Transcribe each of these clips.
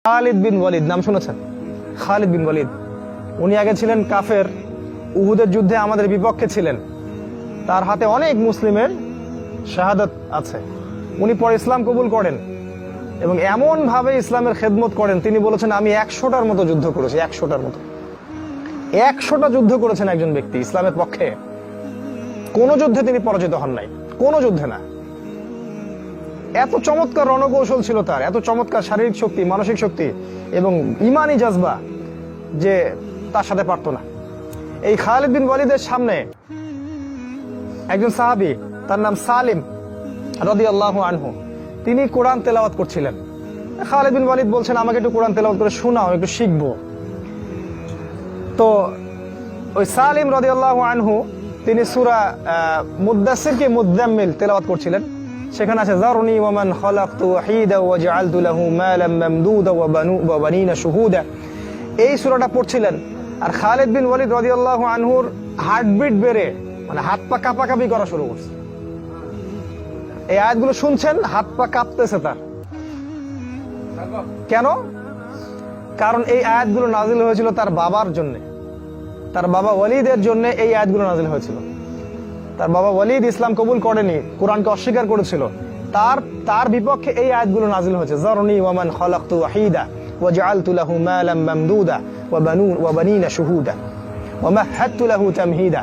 খালিদ বিন ওয়ালিদ নাম শুনেছেন? খালিদ বিন ওয়ালিদ উনি আগে ছিলেন কাফের, উহুদের যুদ্ধে আমাদের বিপক্ষে ছিলেন, তার হাতে অনেক মুসলিমের শাহাদাত আছে। উনি পরে ইসলাম কবুল করেন এবং এমন ভাবে ইসলামের খেদমত করেন, তিনি বলেছেন আমি 100টার মতো যুদ্ধ করেছি। 100টার মতো, 100টা যুদ্ধ করেছেন একজন ব্যক্তি ইসলামের পক্ষে। কোন যুদ্ধে তিনি পরাজিত হন নাই, কোন যুদ্ধে না। এত চমৎকার রণকৌশল ছিল তার, এত চমৎকার শারীরিক শক্তি, মানসিক শক্তি এবং ইমানি জাজবা যে তার সাথে পারত না। এই খালিদ বিন ওয়ালিদের সামনে একজন সাহাবী, তার নাম সালিম রাদিয়াল্লাহু আনহু, তিনি কোরআন তেলাওয়াত করছিলেন। খালিদ বিন ওয়ালিদ বলছেন আমাকে একটু কোরআন তেলাওয়াত করে শোনাও, একটু শিখবো। তো ওই সালিম রাদিয়াল্লাহু আনহু তিনি সূরা মুদ্দাসসির কি মুযাম্মিল তেলাওয়াত করছিলেন। সেখানে আছে যারনি ওয়া মান খালাকতু ওয়াহিদা ওয়া জাআলতু লাহু মালাম মামদুদা ওয়া বানিনা শুহুদা, এই সূরাটা পড়ছিলেন। আর খালিদ বিন ওয়ালিদ রাদিয়াল্লাহু আনহুর হার্টবিট বেড়ে মানে হাত পা কাঁপাকাঁপি করা শুরু করছে। এই আয়াতগুলো শুনছেন, হাত পা কাঁপতেছে তার। কেন? কারণ এই আয়াতগুলো নাজিল হয়েছিল তার বাবার জন্য, তার বাবা ওয়ালিদের জন্য এই আয়াতগুলো নাজিল হয়েছিল। তার বাবা ওয়ালিদ ইসলাম কবুল করেনি, কোরআনকে অস্বীকার করেছিল, তার বিপক্ষে এই আয়াতগুলো নাজিল হয়েছে। যারনি ওয়া মান খালাকতু ওয়াহিদা ওয়া জাআলতু লাহু মালাম মামদুদা ওয়া বানিনা শুহুদা ওয়া মাহাদতু লাহু তামহিদা,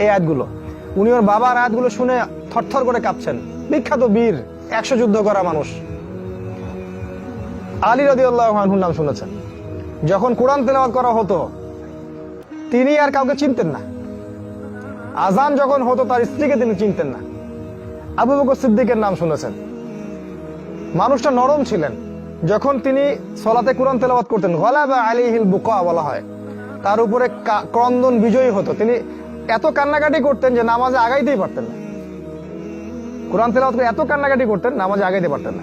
এই আয়াতগুলো। উনি ওর বাবার আয়াতগুলো শুনে থরথর করে কাঁপছেন। বিখ্যাত বীর, 100 যুদ্ধ করা মানুষ। আলী রাদিয়াল্লাহু আনহুর নাম শুনেছেন? যখন কোরআন তেলাওয়াত করা হতো তিনি আর কাউকে চিনতেন না। আজান যখন হতো তার স্ত্রীকে তিনি চিনতেন না। আবু বকর সিদ্দিকের নাম শুনেছেন? মানুষটা নরম ছিলেন। যখন তিনি সালাতে কোরআন তেলাওয়াত করতেন, গালাবা আলাইহিল বুকা বলা হয়, তার উপরে ক্রন্দন বিজয়ী হতো। তিনি এত কান্নাকাটি করতেন যে নামাজে আগাইতেই পারতেন না। কোরআন তেলাওয়াত করে এত কান্নাকাটি করতেন, নামাজে আগাইতে পারতেন না।